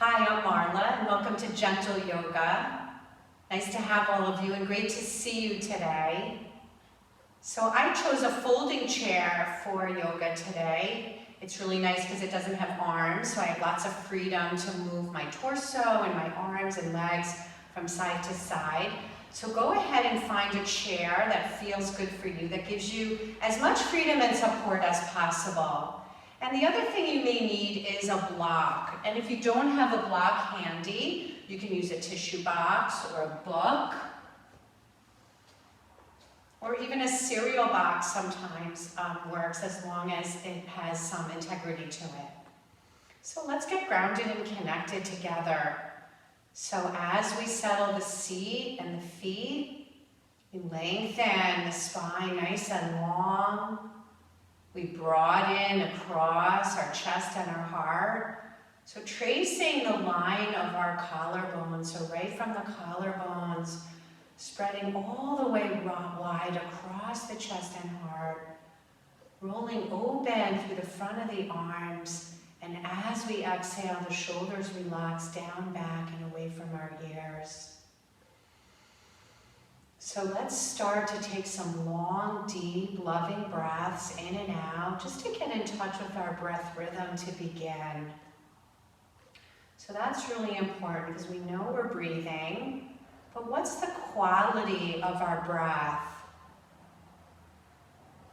Hi, I'm Marla, and welcome to Gentle Yoga. Nice to have all of you, and great to see you today. So I chose a folding chair for yoga today. It's really nice because it doesn't have arms, so I have lots of freedom to move my torso and my arms and legs from side to side. So go ahead and find a chair that feels good for you, that gives you as much freedom and support as possible. And the other thing you may need is a block. And if you don't have a block handy, you can use a tissue box or a book, or even a cereal box sometimes works, as long as it has some integrity to it. So let's get grounded and connected together. So as we settle the seat and the feet, we lengthen the spine nice and long. We broaden across our chest and our heart. So tracing the line of our collarbones, so right from the collarbones, spreading all the way wide across the chest and heart, rolling open through the front of the arms. And as we exhale, the shoulders relax down, back, and away from our ears. So let's start to take some long, deep, loving breaths in and out, just to get in touch with our breath rhythm to begin. So that's really important because we know we're breathing, but what's the quality of our breath?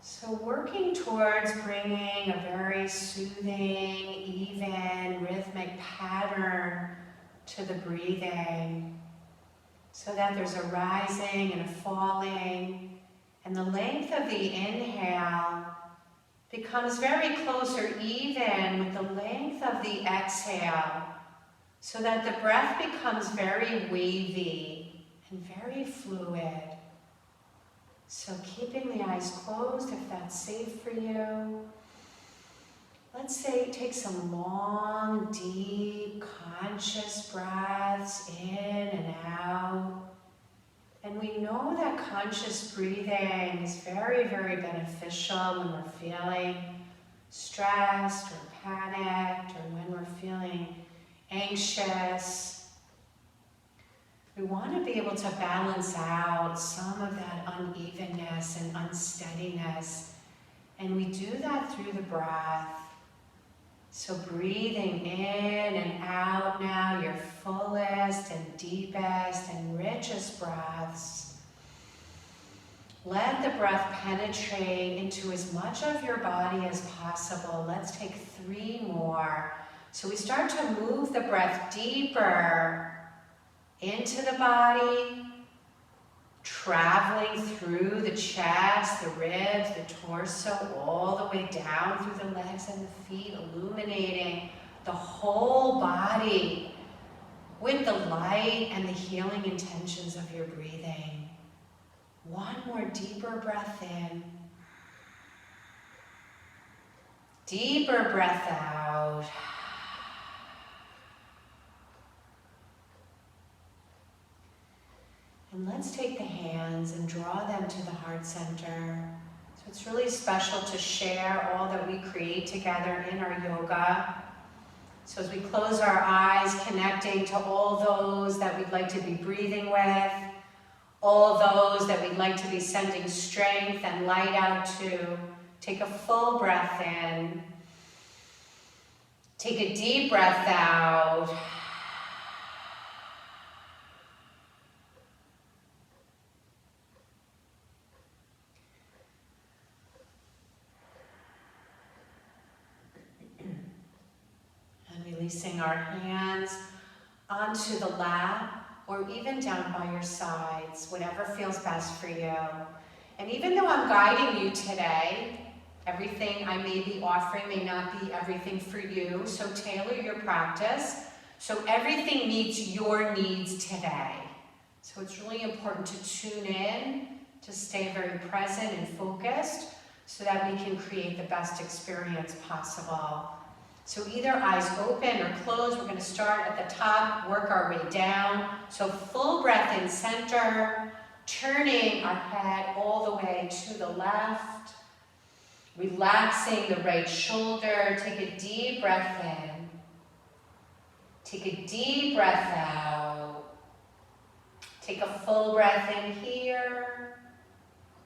So working towards bringing a very soothing, even, rhythmic pattern to the breathing, so that there's a rising and a falling, and the length of the inhale becomes very close or even with the length of the exhale, so that the breath becomes very wavy and very fluid. So keeping the eyes closed if that's safe for you. Let's say take some long, deep, conscious breaths in and out. And we know that conscious breathing is very, very beneficial when we're feeling stressed or panicked, or when we're feeling anxious. We want to be able to balance out some of that unevenness and unsteadiness. And we do that through the breath. So breathing in and out now, your fullest and deepest and richest breaths. Let the breath penetrate into as much of your body as possible. Let's take 3 more. So we start to move the breath deeper into the body, traveling through the chest, the ribs, the torso, all the way down through the legs and the feet, illuminating the whole body with the light and the healing intentions of your breathing. One more deeper breath in. Deeper breath out. And let's take the hands and draw them to the heart center. So it's really special to share all that we create together in our yoga. So as we close our eyes, connecting to all those that we'd like to be breathing with, all those that we'd like to be sending strength and light out to, take a full breath in. Take a deep breath out. Releasing our hands onto the lap or even down by your sides, whatever feels best for you. And even though I'm guiding you today, everything I may be offering may not be everything for you, so tailor your practice so everything meets your needs today. So it's really important to tune in, to stay very present and focused so that we can create the best experience possible. So either eyes open or closed. We're going to start at the top, work our way down. So full breath in center, turning our head all the way to the left. Relaxing the right shoulder. Take a deep breath in. Take a deep breath out. Take a full breath in here.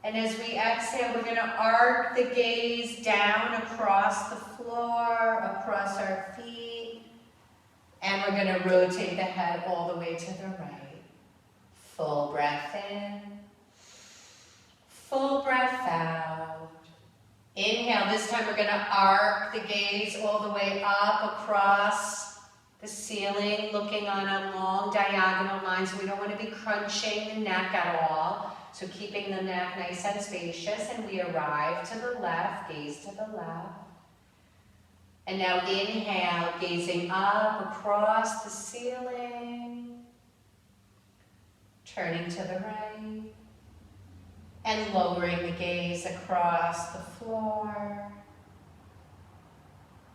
And as we exhale, we're going to arc the gaze down across the floor, across our feet. And we're going to rotate the head all the way to the right. Full breath in. Full breath out. Inhale. This time we're going to arc the gaze all the way up across the ceiling, looking on a long diagonal line. So we don't want to be crunching the neck at all. So keeping the neck nice and spacious. And we arrive to the left, gaze to the left. And now inhale, gazing up across the ceiling. Turning to the right. And lowering the gaze across the floor.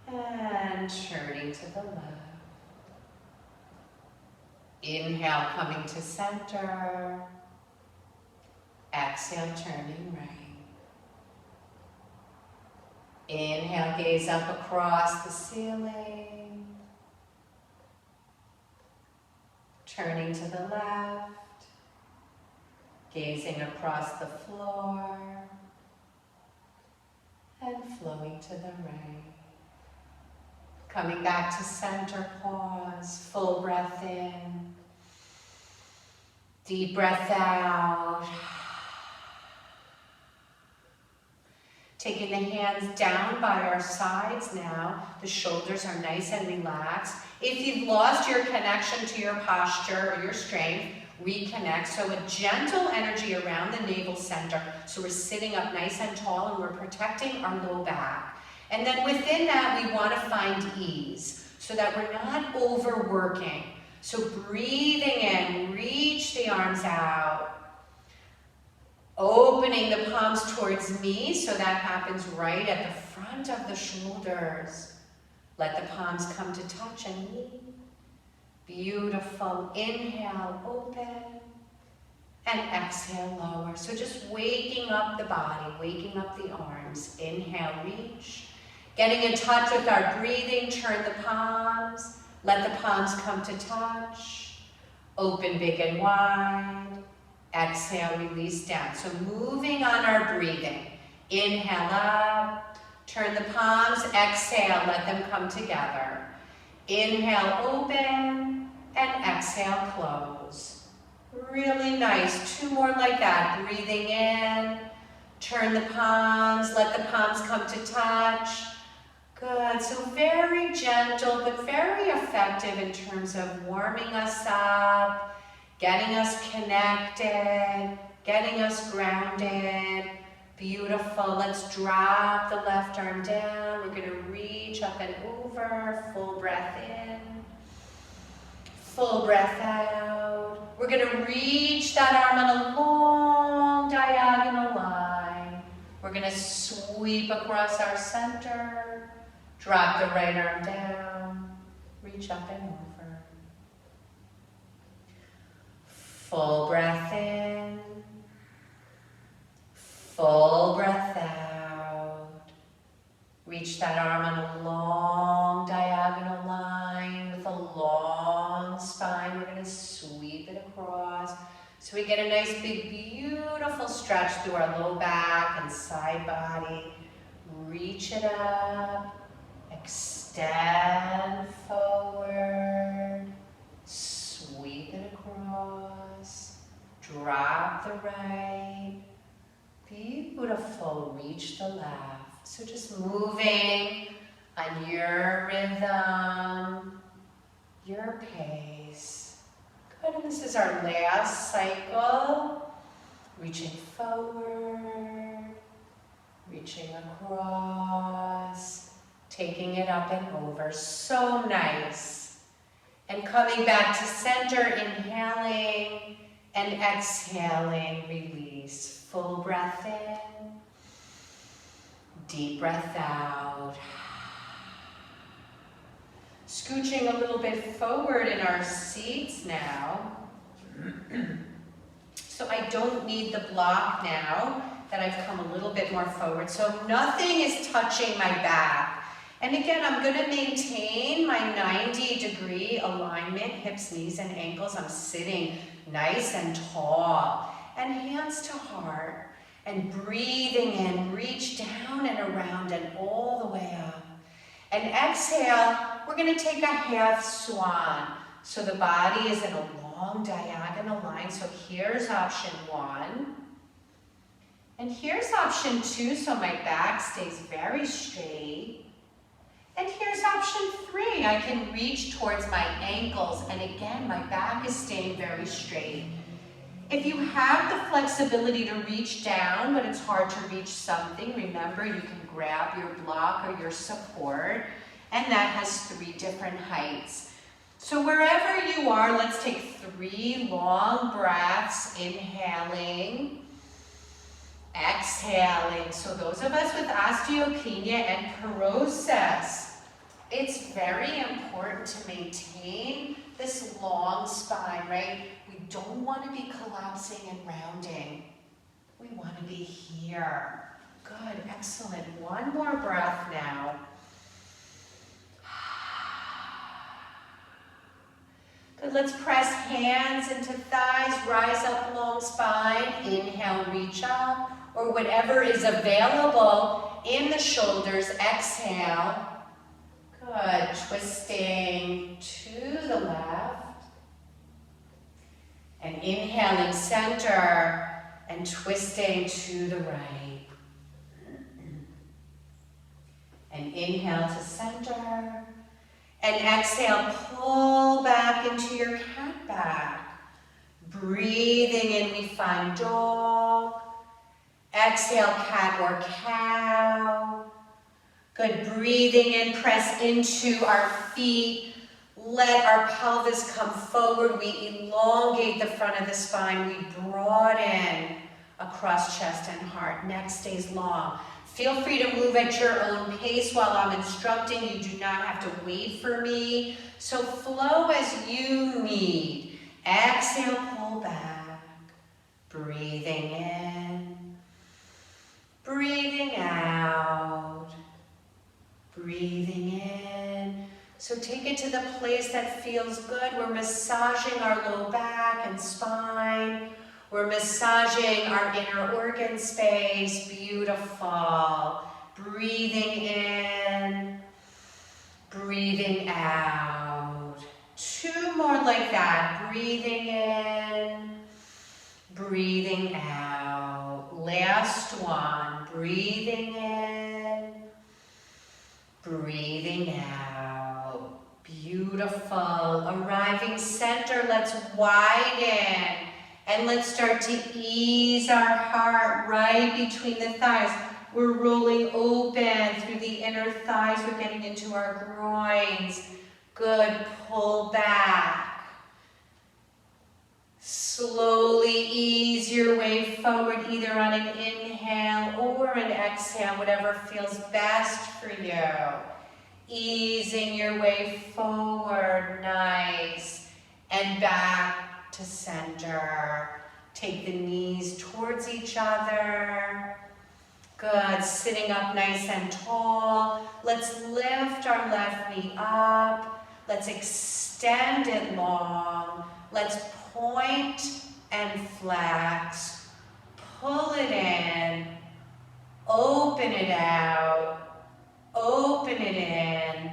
And turning to the left. Inhale, coming to center. Exhale, turning right. Inhale, gaze up across the ceiling. Turning to the left. Gazing across the floor. And flowing to the right. Coming back to center, pause, full breath in. Deep breath out. Taking the hands down by our sides now. The shoulders are nice and relaxed. If you've lost your connection to your posture or your strength, reconnect. So a gentle energy around the navel center. So we're sitting up nice and tall and we're protecting our low back. And then within that, we want to find ease so that we're not overworking. So breathing in, reach the arms out. Opening the palms towards me, so that happens right at the front of the shoulders. Let the palms come to touch and meet. Beautiful. Inhale, open. And exhale, lower. So just waking up the body, waking up the arms. Inhale, reach. Getting in touch with our breathing, turn the palms. Let the palms come to touch. Open big and wide. Exhale, release down. So moving on our breathing. Inhale up. Turn the palms. Exhale, let them come together. Inhale, open. And exhale, close. Really nice. 2 more like that. Breathing in. Turn the palms. Let the palms come to touch. Good. So very gentle, but very effective in terms of warming us up, getting us connected, getting us grounded. Beautiful. Let's drop the left arm down. We're going to reach up and over. Full breath in. Full breath out. We're going to reach that arm on a long diagonal line. We're going to sweep across our center. Drop the right arm down. Reach up and over. Full breath in. Full breath out. Reach that arm on a long diagonal line with a long spine. We're going to sweep it across. So we get a nice big beautiful stretch through our low back and side body. Reach it up. Extend forward. Sweep it across. Drop the right. Beautiful. Reach the left. So just moving on your rhythm, your pace. Good. And this is our last cycle. Reaching forward, reaching across, taking it up and over. So nice. And coming back to center, inhaling and exhaling, release. Full breath in, deep breath out. Scooching a little bit forward in our seats now. So I don't need the block now that I've come a little bit more forward. So nothing is touching my back. And again, I'm going to maintain my 90-degree alignment, hips, knees, and ankles. I'm sitting nice and tall. And hands to heart. And breathing in, reach down and around and all the way up. And exhale, we're going to take a half swan. So the body is in a long diagonal line. So here's option 1. And here's option 2, so my back stays very straight. And here's option 3. I can reach towards my ankles, and again, my back is staying very straight. If you have the flexibility to reach down, but it's hard to reach something, remember you can grab your block or your support, and that has 3 different heights. So wherever you are, let's take 3 long breaths, inhaling, exhaling. So those of us with osteopenia and porosis, it's very important to maintain this long spine, right? We don't want to be collapsing and rounding. We want to be here. Good, excellent. One more breath now. Good, let's press hands into thighs, rise up long spine, inhale, reach up, or whatever is available in the shoulders, exhale. Good, twisting to the left, and inhaling center, and twisting to the right. And inhale to center, and exhale, pull back into your cat back. Breathing in, we find dog. Exhale, cat or cow. Good, breathing in, press into our feet. Let our pelvis come forward. We elongate the front of the spine. We broaden across chest and heart. Neck stays long. Feel free to move at your own pace while I'm instructing. You do not have to wait for me. So flow as you need. Exhale, pull back. Breathing in. Breathing out. Breathing in. So take it to the place that feels good. We're massaging our low back and spine. We're massaging our inner organ space. Beautiful. Breathing in. Breathing out. 2 more like that. Breathing in. Breathing out. Last one. Breathing in. Breathing out. Beautiful. Arriving center, let's widen. And let's start to ease our heart right between the thighs. We're rolling open through the inner thighs. We're getting into our groins. Good. Pull back. Slowly ease your way forward, either on an inhale or an exhale, whatever feels best for you. Easing your way forward, nice. And back to center. Take the knees towards each other. Good, sitting up nice and tall. Let's lift our left knee up. Let's extend it long. Let's point and flex. Pull it in. Open it out. Open it in.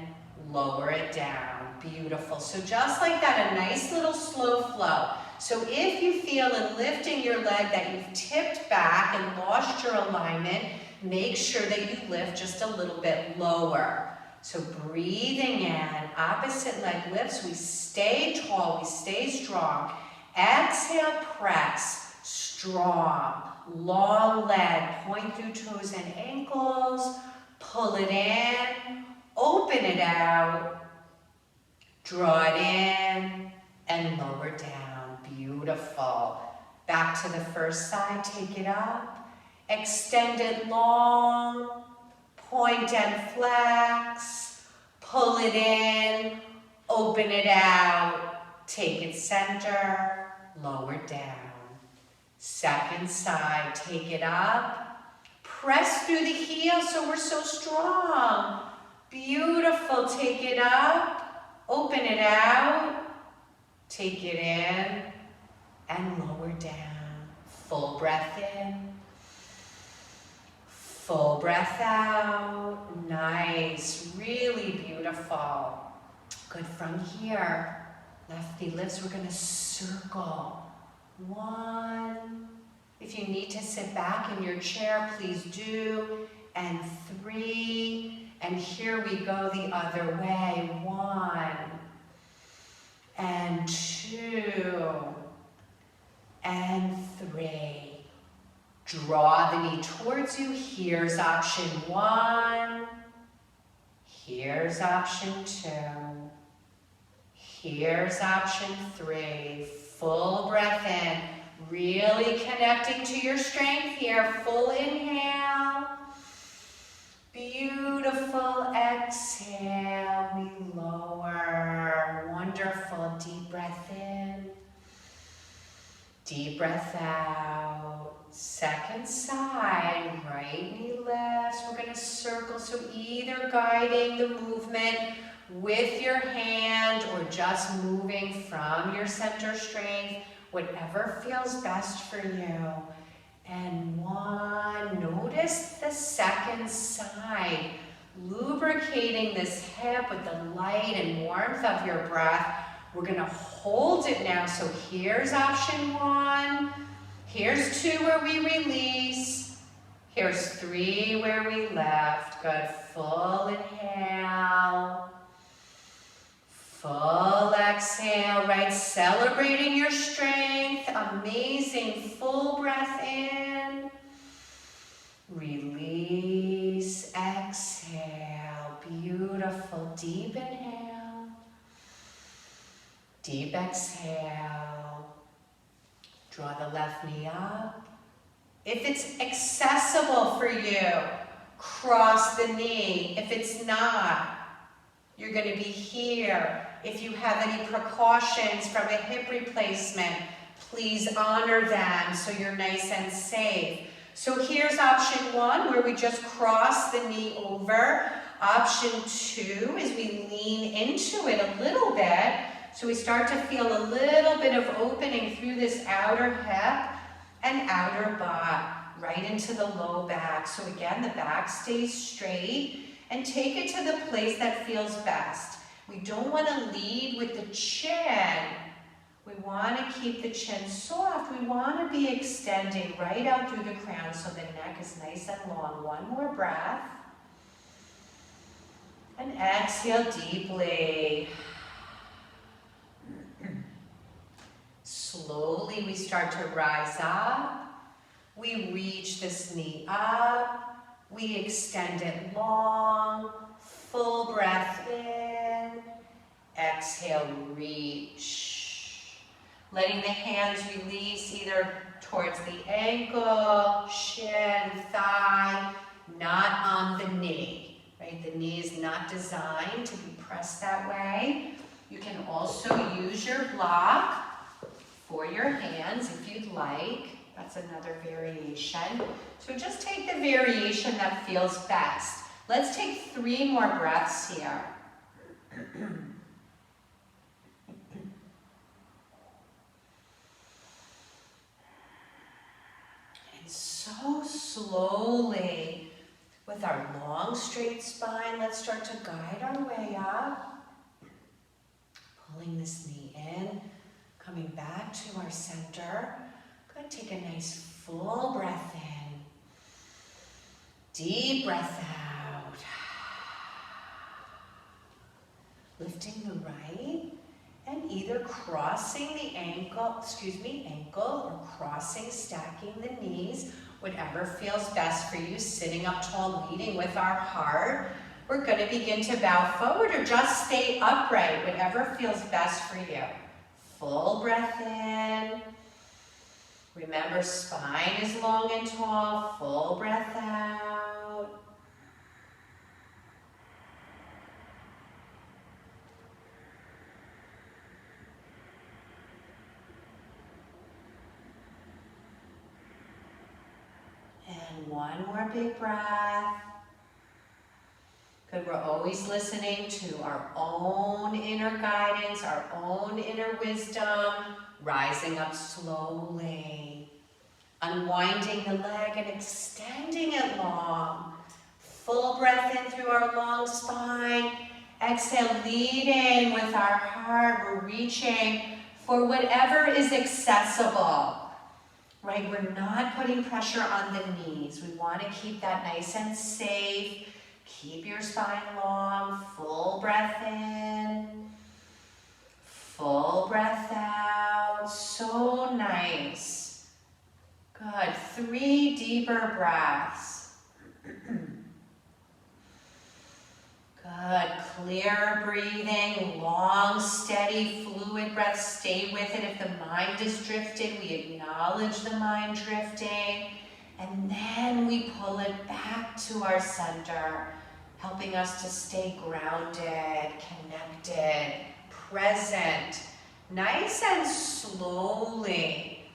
Lower it down. Beautiful. So just like that, a nice little slow flow. So if you feel in lifting your leg that you've tipped back and lost your alignment, make sure that you lift just a little bit lower. So breathing in, opposite leg lifts, we stay tall, we stay strong. Exhale, press, strong, long leg, point through toes and ankles, pull it in, open it out, draw it in, and lower down. Beautiful. Back to the first side, take it up, extend it long, point and flex, pull it in, open it out, take it center, lower down. Second side, take it up, press through the heel so we're so strong. Beautiful. Take it up, open it out, take it in, and lower down. Full breath in, full breath out. Nice, really beautiful. Good. From here, left knee lifts. We're going to circle. 1. If you need to sit back in your chair, please do. And 3. And here we go the other way. 1. And 2. And 3. Draw the knee towards you. Here's option 1. Here's option 2. Here's option 3. Full breath in. Really connecting to your strength here. Full inhale. Beautiful. Exhale. We lower. Wonderful. Deep breath in. Deep breath out. Second side. Right knee lifts. We're going to circle. So either guiding the movement with your hand or just moving from your center strength, whatever feels best for you. And 1, notice the second side, lubricating this hip with the light and warmth of your breath. We're going to hold it now. So here's option 1, here's 2 where we release, here's 3 where we lift. Good. Full inhale. Full exhale, right? Celebrating your strength. Amazing. Full breath in. Release. Exhale. Beautiful. Deep inhale. Deep exhale. Draw the left knee up. If it's accessible for you, cross the knee. If it's not, you're going to be here. If you have any precautions from a hip replacement, please honor them so you're nice and safe. So here's option 1 where we just cross the knee over. Option 2 is we lean into it a little bit. So we start to feel a little bit of opening through this outer hip and outer butt, right into the low back. So again, the back stays straight. And take it to the place that feels best. We don't want to lead with the chin. We want to keep the chin soft. We want to be extending right out through the crown so the neck is nice and long. 1 more breath. And exhale deeply. Slowly we start to rise up. We reach this knee up. We extend it long, full breath in, exhale, reach. Letting the hands release either towards the ankle, shin, thigh, not on the knee, right? The knee is not designed to be pressed that way. You can also use your block for your hands if you'd like. That's another variation. So just take the variation that feels best. Let's take 3 more breaths here. And so slowly, with our long straight spine, let's start to guide our way up. Pulling this knee in, coming back to our center. Good. Take a nice full breath in. Deep breath out. Lifting the right and either crossing the ankle or crossing, stacking the knees, whatever feels best for you. Sitting up tall, leading with our heart. We're going to begin to bow forward or just stay upright, whatever feels best for you. Full breath in. Remember, spine is long and tall. Full breath out. And 1 more big breath. Good, we're always listening to our own inner guidance, our own inner wisdom, rising up slowly, unwinding the leg and extending it long. Full breath in through our long spine. Exhale, leading with our heart. We're reaching for whatever is accessible. Right, we're not putting pressure on the knees. We want to keep that nice and safe. Keep your spine long. Full breath in. Full breath out. So nice. Good. 3 deeper breaths. Good. Clear breathing. Long, steady, fluid breath. Stay with it. If the mind is drifted, we acknowledge the mind drifting. And then we pull it back to our center, helping us to stay grounded, connected, present. Nice and slowly.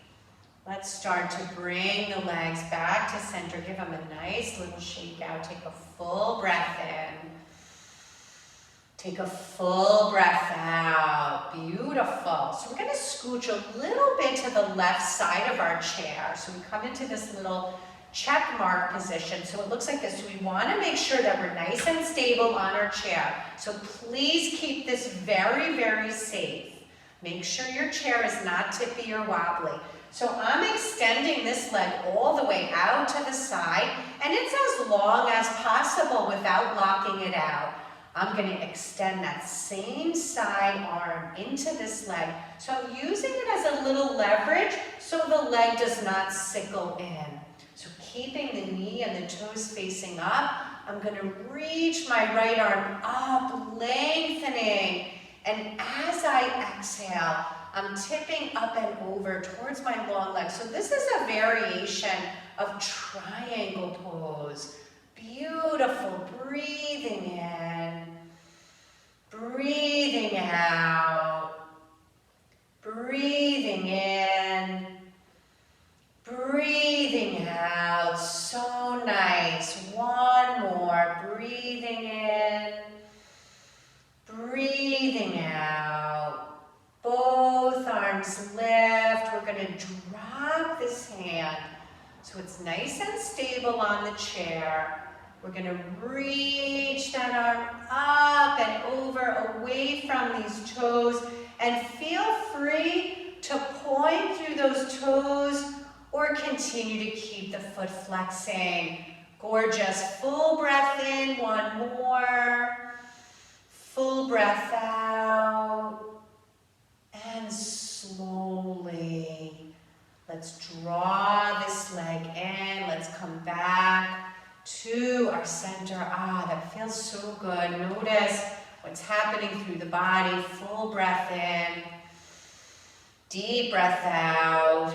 Let's start to bring the legs back to center. Give them a nice little shake out. Take a full breath in. Take a full breath out. Beautiful. So we're going to scooch a little bit to the left side of our chair. So we come into this little check mark position. So it looks like this. So we want to make sure that we're nice and stable on our chair. So please keep this very, very safe. Make sure your chair is not tippy or wobbly. So I'm extending this leg all the way out to the side, and it's as long as possible without locking it out. I'm going to extend that same side arm into this leg. So I'm using it as a little leverage so the leg does not sickle in. So keeping the knee and the toes facing up, I'm going to reach my right arm up, lengthening. And as I exhale, I'm tipping up and over towards my long leg. So this is a variation of triangle pose. Beautiful. Breathing in. Breathing out. Breathing in. Breathing out. So nice. One more. Breathing in. Breathing out. Both arms lift. We're going to drop this hand so it's nice and stable on the chair. We're going to reach that arm up and over, away from these toes, and feel free to point through those toes or continue to keep the foot flexing. Gorgeous. Full breath in. One more. Full breath out. And slowly, let's draw this leg in. Let's come back to our center. That feels so good. Notice what's happening through the body. Full breath in. Deep breath out.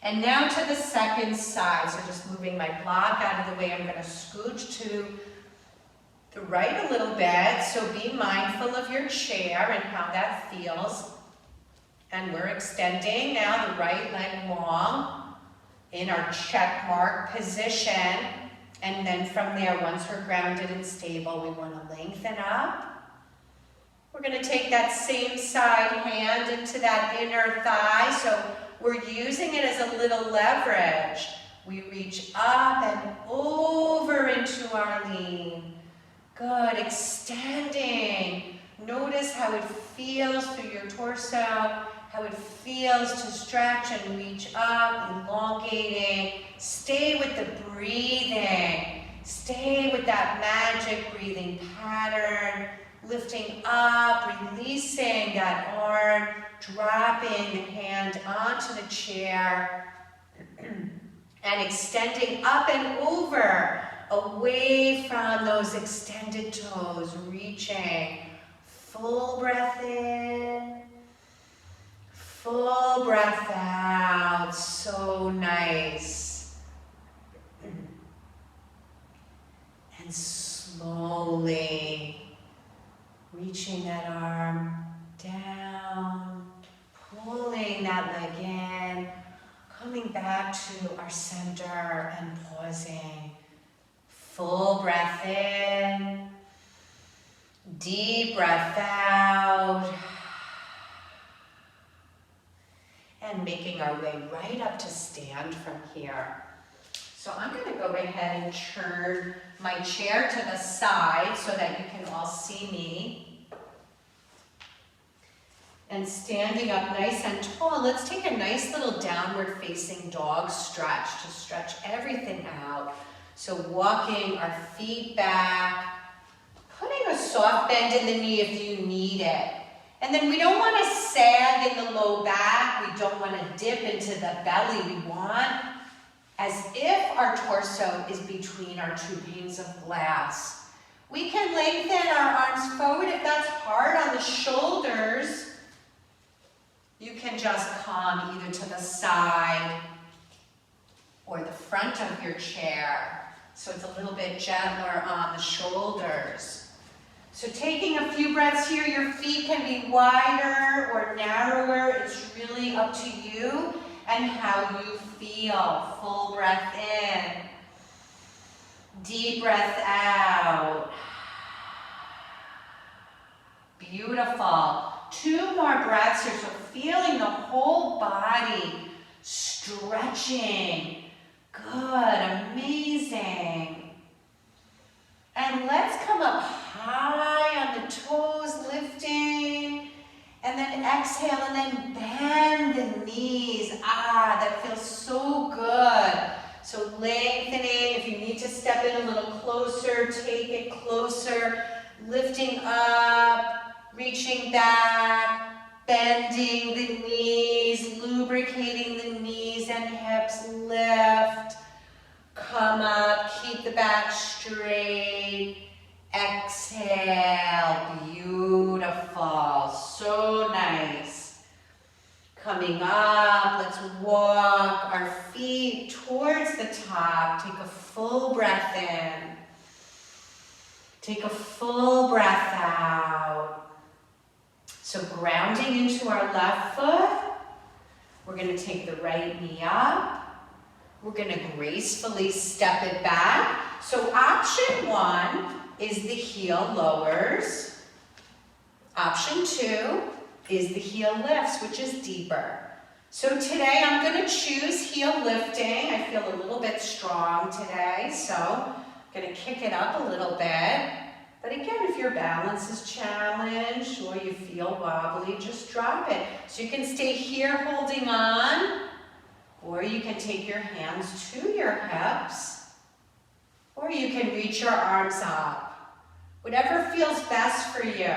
And now to the second side. So just moving my block out of the way, I'm going to scooch to the right a little bit. So be mindful of your chair and how that feels. And we're extending now the right leg long in our check mark position. And then from there, once we're grounded and stable, we want to lengthen up. We're going to take that same side hand into that inner thigh. So we're using it as a little leverage. We reach up and over into our lean. Good, extending. Notice how it feels through your torso, how it feels to stretch and reach up, elongating. Stay with the breathing. Stay with that magic breathing pattern. Lifting up, releasing that arm, dropping the hand onto the chair, and extending up and over, away from those extended toes, reaching. Full breath in, full breath out. So nice. And slowly reaching that arm down, pulling that leg in, coming back to our center and pausing. Full breath in. Deep breath out. And making our way right up to stand from here. So I'm going to go ahead and turn my chair to the side so that you can all see me. And standing up nice and tall, let's take a nice little downward facing dog stretch to stretch everything out. So walking our feet back, putting a soft bend in the knee if you need it. And then we don't want to sag in the low back. We don't want to dip into the belly. We want as if our torso is between our two panes of glass. We can lengthen our arms forward if that's hard on the shoulders. You can just come either to the side or the front of your chair. So it's a little bit gentler on the shoulders. So taking a few breaths here, your feet can be wider or narrower. It's really up to you and how you feel. Full breath in. Deep breath out. Beautiful. 2 more breaths here. So feeling the whole body stretching. Good, amazing. And let's come up high on the toes, lifting. And then exhale and then bend the knees. That feels so good. So lengthening. If you need to step in a little closer, take it closer. Lifting up, reaching back, bending the knees, lubricating the knees and hips. Lift. Come up, keep the back straight. Exhale, beautiful, so nice. Coming up, let's walk our feet towards the top. Take a full breath in. Take a full breath out. So grounding into our left foot, we're going to take the right knee up. We're going to gracefully step it back. So option 1 is the heel lowers. Option 2 is the heel lifts, which is deeper. So today I'm going to choose heel lifting. I feel a little bit strong today, so I'm going to kick it up a little bit. But again, if your balance is challenged or you feel wobbly, just drop it. So you can stay here holding on. Or you can take your hands to your hips, or you can reach your arms up. Whatever feels best for you.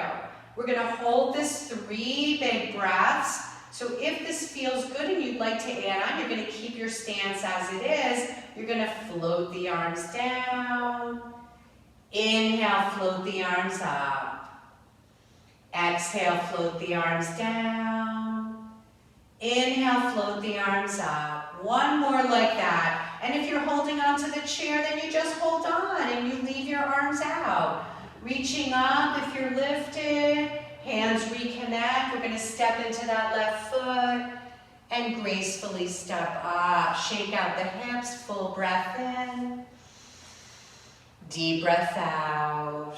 We're going to hold this 3 big breaths. So if this feels good and you'd like to add on, you're going to keep your stance as it is. You're going to float the arms down. Inhale, float the arms up. Exhale, float the arms down. Inhale, float the arms up. 1 more like that. And if you're holding onto the chair, then you just hold on and you leave your arms out. Reaching up if you're lifted. Hands reconnect. We're going to step into that left foot and gracefully step up. Shake out the hips. Full breath in. Deep breath out.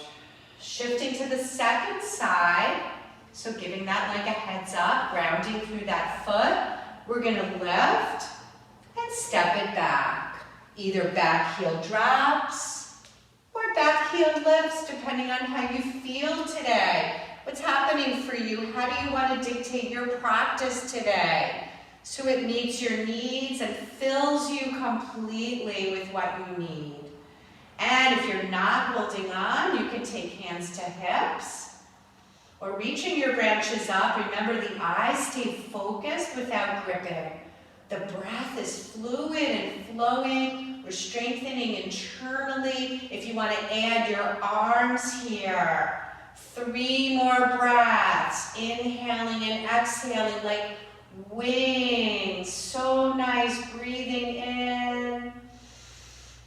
Shifting to the second side. So giving that leg a heads up, grounding through that foot. We're going to lift and step it back. Either back heel drops or back heel lifts, depending on how you feel today. What's happening for you? How do you want to dictate your practice today? So it meets your needs and fills you completely with what you need. And if you're not holding on, you can take hands to hips. Or reaching your branches up. Remember, the eyes stay focused without gripping. The breath is fluid and flowing. We're strengthening internally. If you want to add your arms here. 3 more breaths. Inhaling and exhaling like wings. So nice. Breathing in.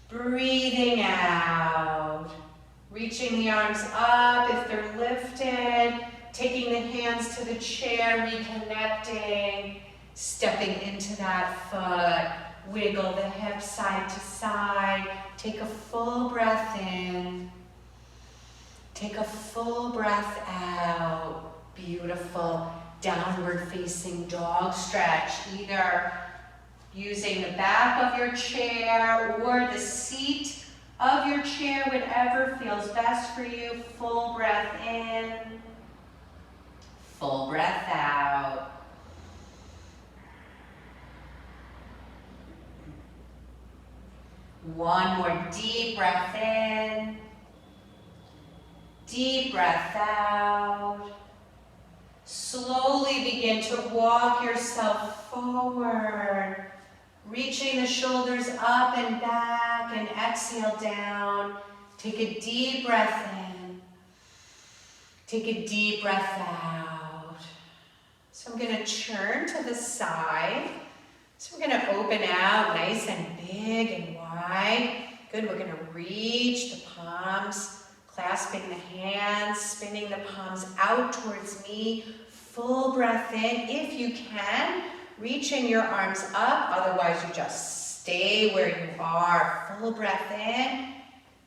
Breathing out. Reaching the arms up if they're lifted, taking the hands to the chair, reconnecting, stepping into that foot, wiggle the hips side to side. Take a full breath in. Take a full breath out. Beautiful. Downward facing dog stretch. Either using the back of your chair or the seat of your chair, whatever feels best for you. Full breath in. Full breath out. One more deep breath in. Deep breath out. Slowly begin to walk yourself forward, reaching the shoulders up and back, and exhale down. Take a deep breath in. Take a deep breath out. So I'm going to turn to the side. So we're going to open out nice and big and wide. Good. We're going to reach the palms, clasping the hands, spinning the palms out towards me. Full breath in. If you can, reaching your arms up. Otherwise, you just stay where you are. Full breath in.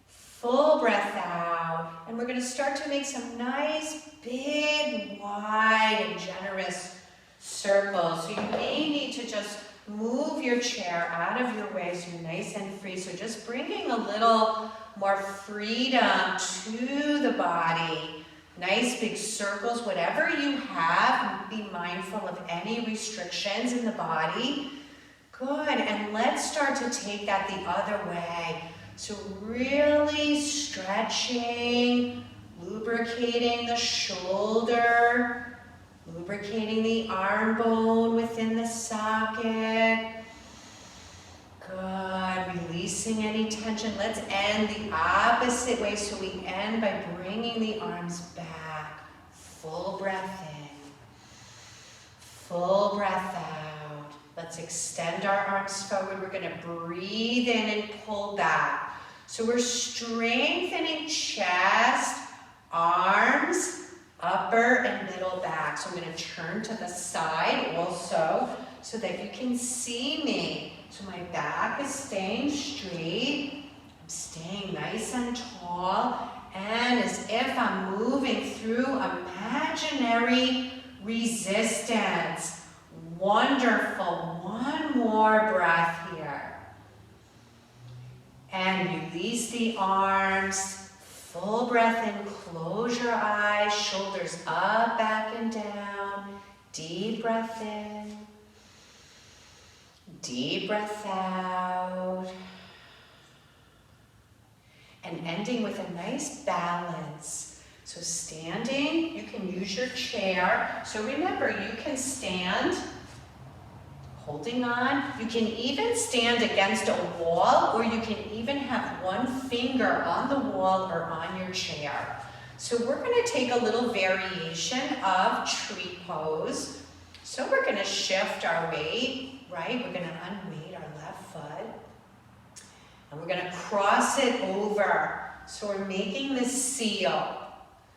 Full breath out. And we're going to start to make some nice, big, wide, and generous circles. So you may need to just move your chair out of your way so you're nice and free. So just bringing a little more freedom to the body. Nice big circles, whatever you have. Be mindful of any restrictions in the body. Good, and let's start to take that the other way. So really stretching, lubricating the shoulder, lubricating the arm bone within the socket. Good. Releasing any tension. Let's end the opposite way. So we end by bringing the arms back. Full breath in. Full breath out. Let's extend our arms forward. We're going to breathe in and pull back. So we're strengthening chest, arms, upper and middle back. So I'm going to turn to the side also so that you can see me. So my back is staying straight. I'm staying nice and tall. And as if I'm moving through imaginary resistance. Wonderful. One more breath here. And release the arms. Full breath in. Close your eyes. Shoulders up, back, and down. Deep breath in. Deep breath out. And ending with a nice balance. So standing, you can use your chair. So remember, you can stand, holding on. You can even stand against a wall, or you can even have one finger on the wall or on your chair. So we're going to take a little variation of tree pose. So we're going to shift our weight, right? We're going to unweight our left foot. And we're going to cross it over. So we're making this seal.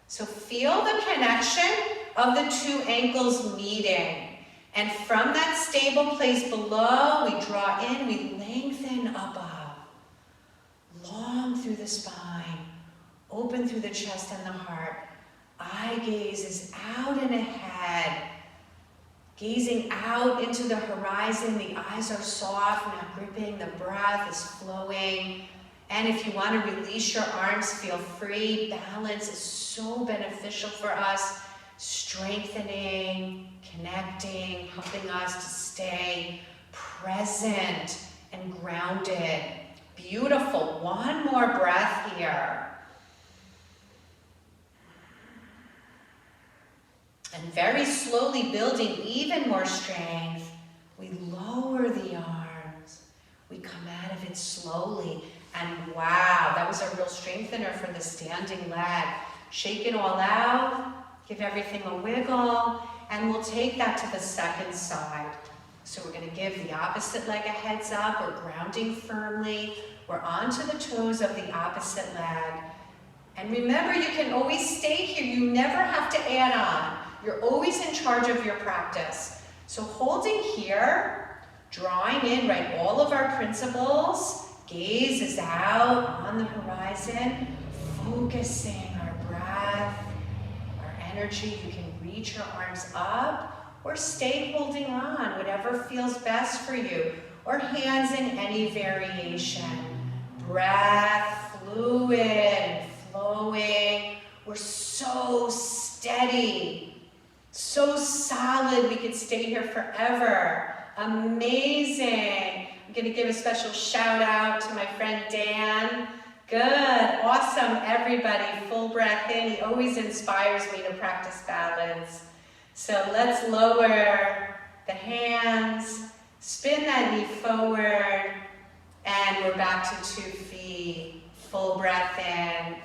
So feel the connection of the two ankles meeting. And from that stable place below, we draw in, we lengthen above. Long through the spine, open through the chest and the heart. Eye gaze is out and ahead. Gazing out into the horizon, the eyes are soft, not gripping, the breath is flowing. And if you want to release your arms, feel free. Balance is so beneficial for us. Strengthening, connecting, helping us to stay present and grounded. Beautiful. One more breath here. And very slowly building even more strength, we lower the arms. We come out of it slowly. And wow, that was a real strengthener for the standing leg. Shake it all out. Give everything a wiggle. And we'll take that to the second side. So we're going to give the opposite leg a heads up. We're grounding firmly. We're onto the toes of the opposite leg. And remember, you can always stay here. You never have to add on. You're always in charge of your practice. So holding here, Drawing in, right, all of our principles. Gaze is out on the horizon. Focusing our breath, our energy. You can reach your arms up or stay holding on, whatever feels best for you. Or hands in any variation. Breath, fluid and flowing. We're so steady, so solid, we could stay here forever. Amazing. I'm gonna give a special shout out to my friend Dan. Good, awesome, everybody. Full breath in. He always inspires me to practice balance. So let's lower the hands, spin that knee forward, and we're back to 2 feet. Full breath in,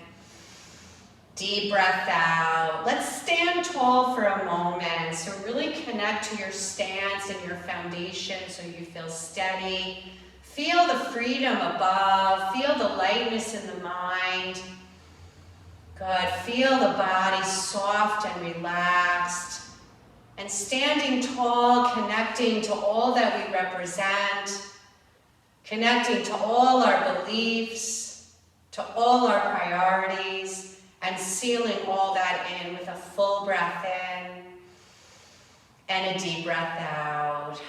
deep breath out. Let's stand tall for a moment. So really connect to your stance and your foundation so you feel steady. Feel the freedom above. Feel the lightness in the mind. Good. Feel the body soft and relaxed. And standing tall, connecting to all that we represent. Connecting to all our beliefs, to all our priorities, and sealing all that in with a full breath in and a deep breath out.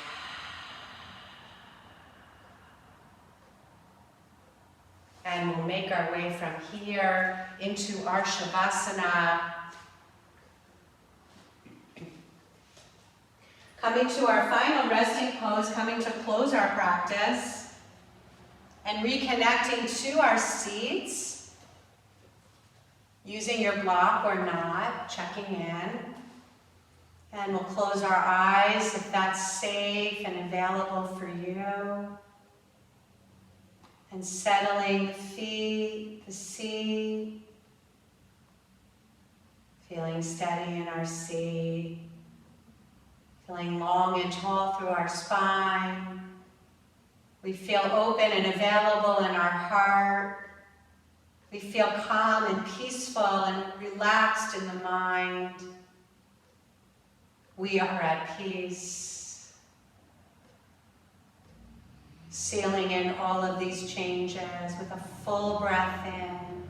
And we'll make our way from here into our Shavasana. Coming to our final resting pose, coming to close our practice, and reconnecting to our seats, using your block or not, checking in. And we'll close our eyes if that's safe and available for you. And settling the feet, the seat, feeling steady in our seat, feeling long and tall through our spine. We feel open and available in our heart. We feel calm and peaceful and relaxed in the mind. We are at peace. Sealing in all of these changes with a full breath in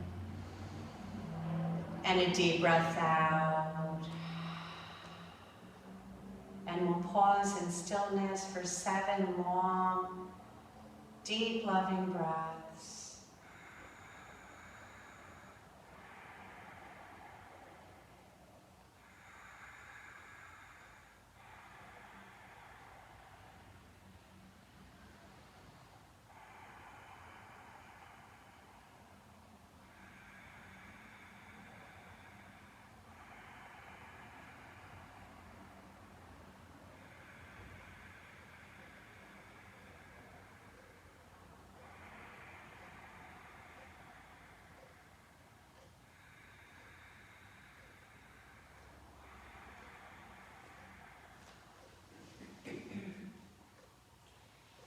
and a deep breath out. And we'll pause in stillness for 7 long, deep, loving breaths.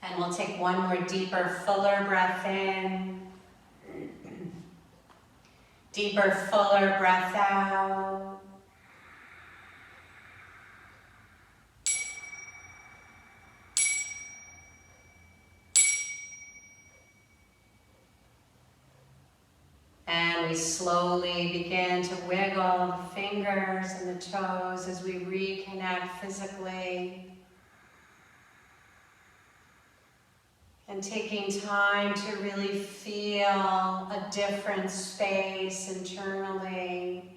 And we'll take one more deeper, fuller breath in. Deeper, fuller breath out. And we slowly begin to wiggle the fingers and the toes as we reconnect physically. And taking time to really feel a different space internally,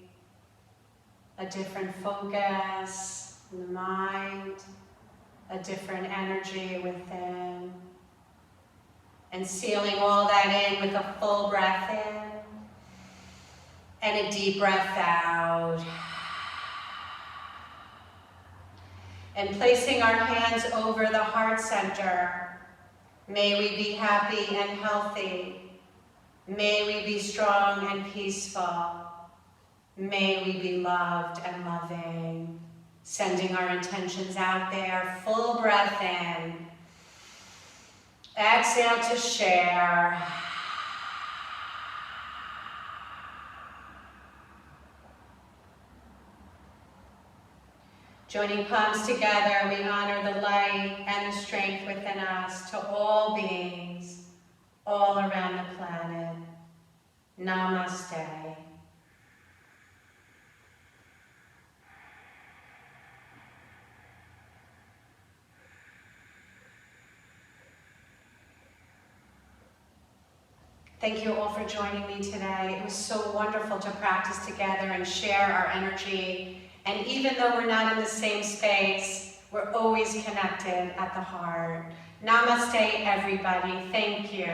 a different focus in the mind, a different energy within. And sealing all that in with a full breath in and a deep breath out. And placing our hands over the heart center. May we be happy and healthy. May we be strong and peaceful. May we be loved and loving. Sending our intentions out there. Full breath in. Exhale to share. Joining palms together, we honor the light and the strength within us to all beings, all around the planet. Namaste. Thank you all for joining me today. It was so wonderful to practice together and share our energy. And even though we're not in the same space, we're always connected at the heart. Namaste, everybody. Thank you.